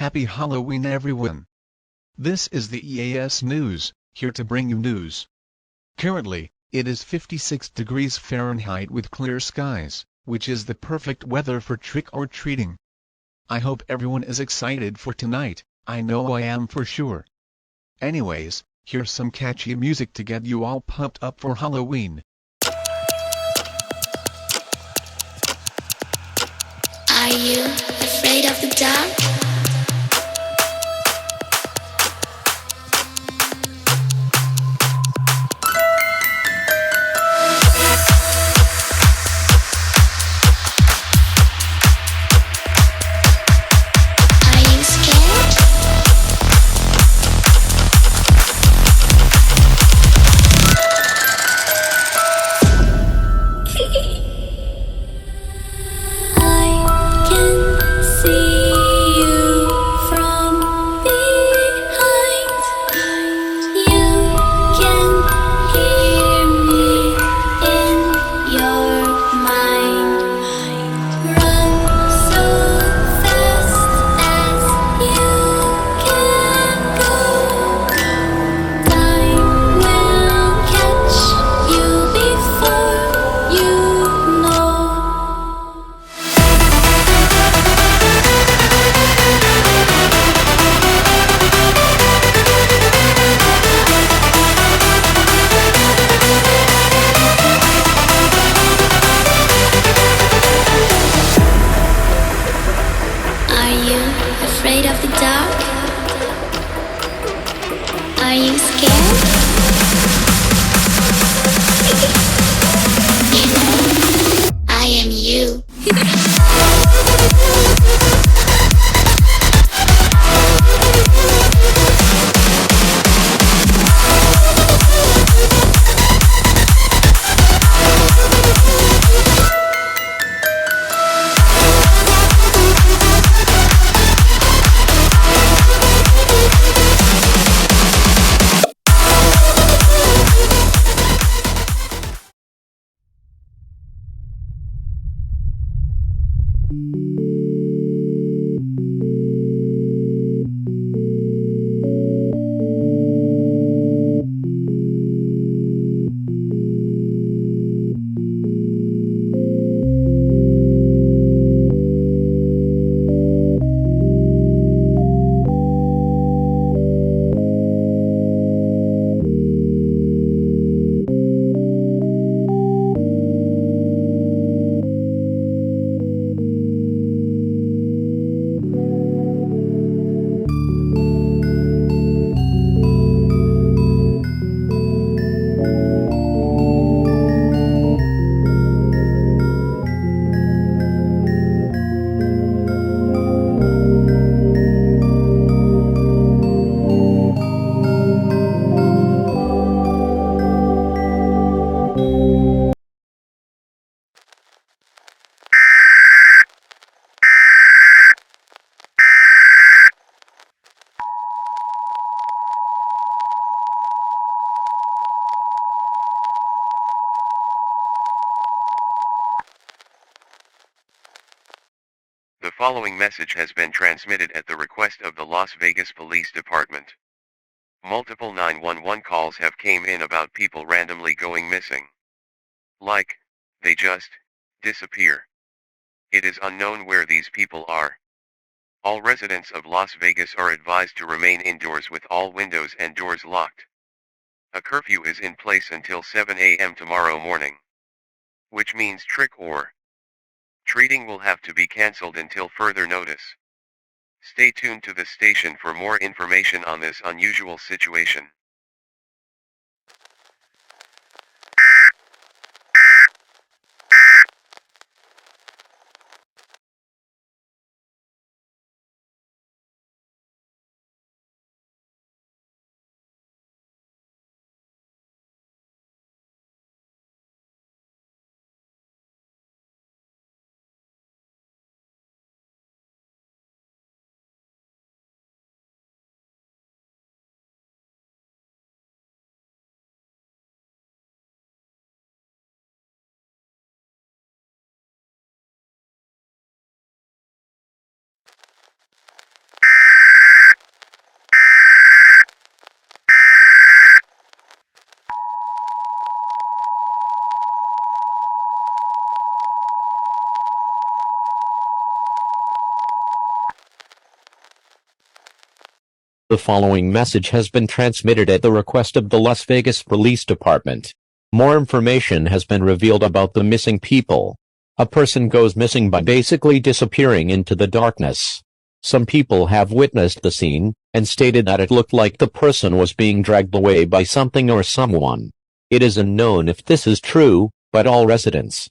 Happy Halloween everyone! This is the EAS News, here to bring you news. Currently, it is 56 degrees Fahrenheit with clear skies, which is the perfect weather for trick-or-treating. I hope everyone is excited for tonight. I know I am for sure. Anyways, here's some catchy music to get you all pumped up for Halloween. Are you afraid of the dark? Afraid of the dark? Are you scared? I am you. The following message has been transmitted at the request of the Las Vegas Police Department. Multiple 911 calls have came in about people randomly going missing. Like, they just disappear. It is unknown where these people are. All residents of Las Vegas are advised to remain indoors with all windows and doors locked. A curfew is in place until 7 a.m. tomorrow morning. Which means trick-or-treating will have to be cancelled until further notice. Stay tuned to the station for more information on this unusual situation. The following message has been transmitted at the request of the Las Vegas Police Department. More information has been revealed about the missing people. A person goes missing by basically disappearing into the darkness. Some people have witnessed the scene, and stated that it looked like the person was being dragged away by something or someone. It is unknown if this is true, but all residents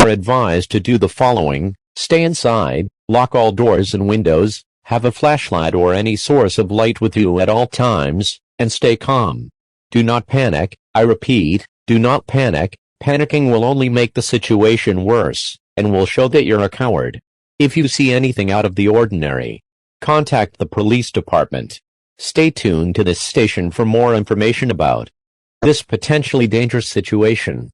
are advised to do the following: stay inside, lock all doors and windows, have a flashlight or any source of light with you at all times, and stay calm. Do not panic. I repeat, do not panic. Panicking will only make the situation worse, and will show that you're a coward. If you see anything out of the ordinary, contact the police department. Stay tuned to this station for more information about this potentially dangerous situation.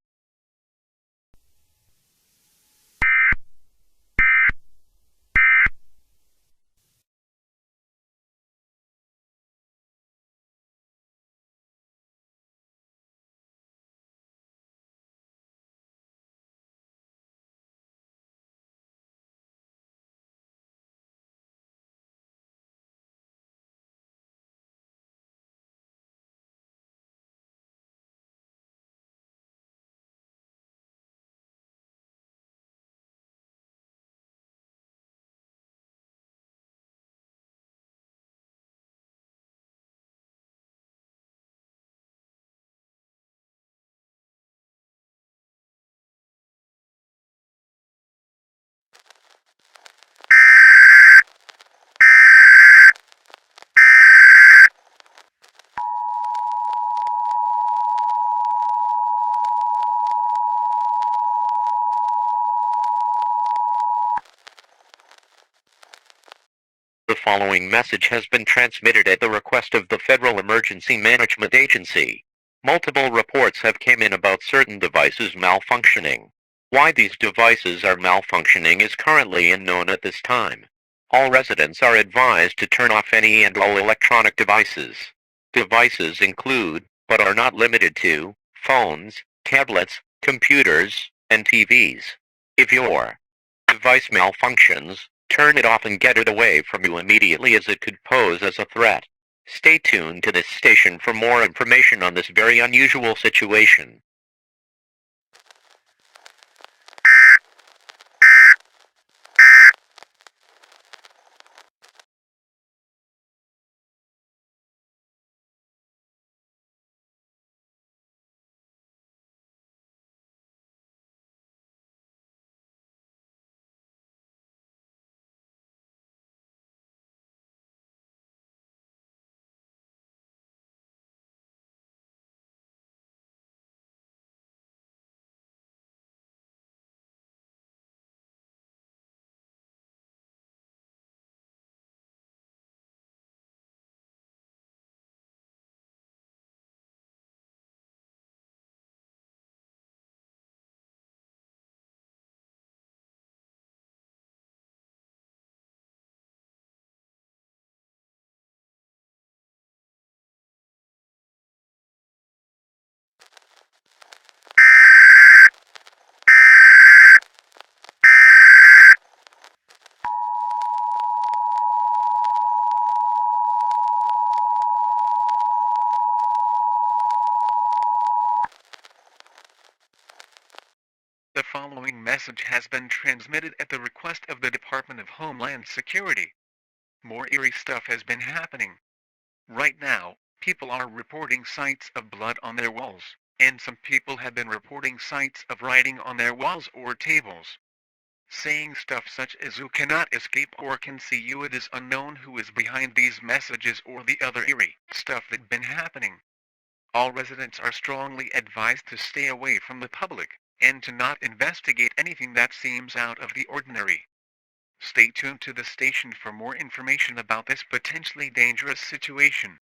The following message has been transmitted at the request of the Federal Emergency Management Agency. Multiple reports have come in about certain devices malfunctioning. Why these devices are malfunctioning is currently unknown at this time. All residents are advised to turn off any and all electronic devices. Devices include, but are not limited to, phones, tablets, computers, and TVs. If your device malfunctions, turn it off and get it away from you immediately, as it could pose as a threat. Stay tuned to this station for more information on this very unusual situation. The following message has been transmitted at the request of the Department of Homeland Security. More eerie stuff has been happening. Right now, people are reporting sights of blood on their walls, and some people have been reporting sights of writing on their walls or tables, saying stuff such as "you cannot escape" or "can see you." It is unknown who is behind these messages or the other eerie stuff that's been happening. All residents are strongly advised to stay away from the public, and to not investigate anything that seems out of the ordinary. Stay tuned to the station for more information about this potentially dangerous situation.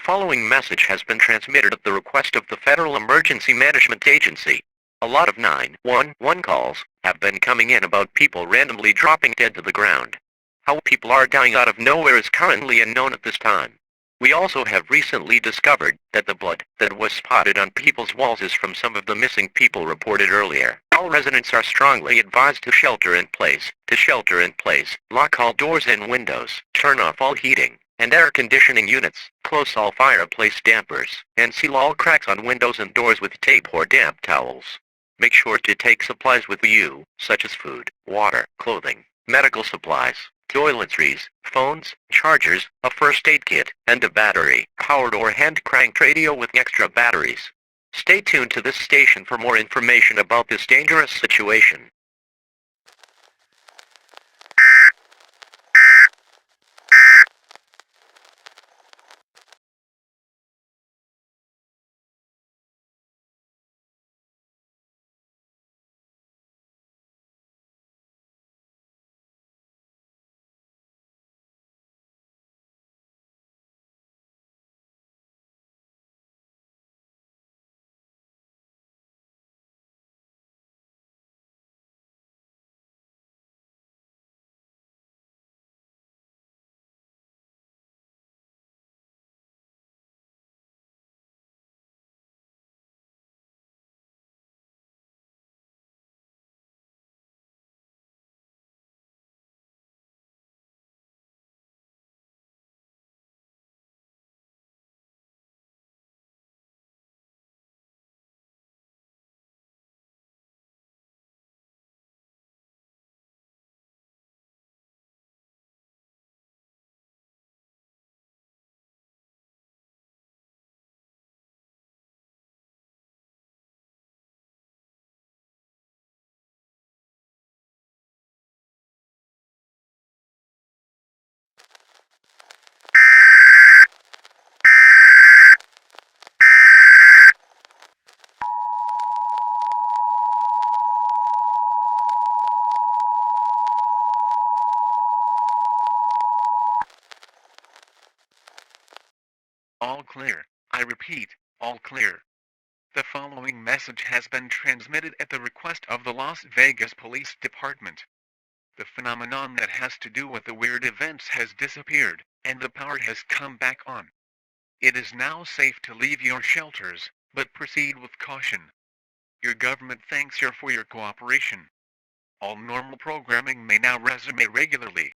following message has been transmitted at the request of the Federal Emergency Management Agency. A lot of 911 calls have been coming in about people randomly dropping dead to the ground. How people are dying out of nowhere is currently unknown at this time. We also have recently discovered that the blood that was spotted on people's walls is from some of the missing people reported earlier. All residents are strongly advised to shelter in place. Lock all doors and windows, turn off all heating and air conditioning units, close all fireplace dampers, and seal all cracks on windows and doors with tape or damp towels. Make sure to take supplies with you, such as food, water, clothing, medical supplies, toiletries, phones, chargers, a first aid kit, and a battery-powered or hand-cranked radio with extra batteries. Stay tuned to this station for more information about this dangerous situation. All clear. I repeat, all clear. The following message has been transmitted at the request of the Las Vegas Police Department. The phenomenon that has to do with the weird events has disappeared, and the power has come back on. It is now safe to leave your shelters, but proceed with caution. Your government thanks you for your cooperation. All normal programming may now resume regularly.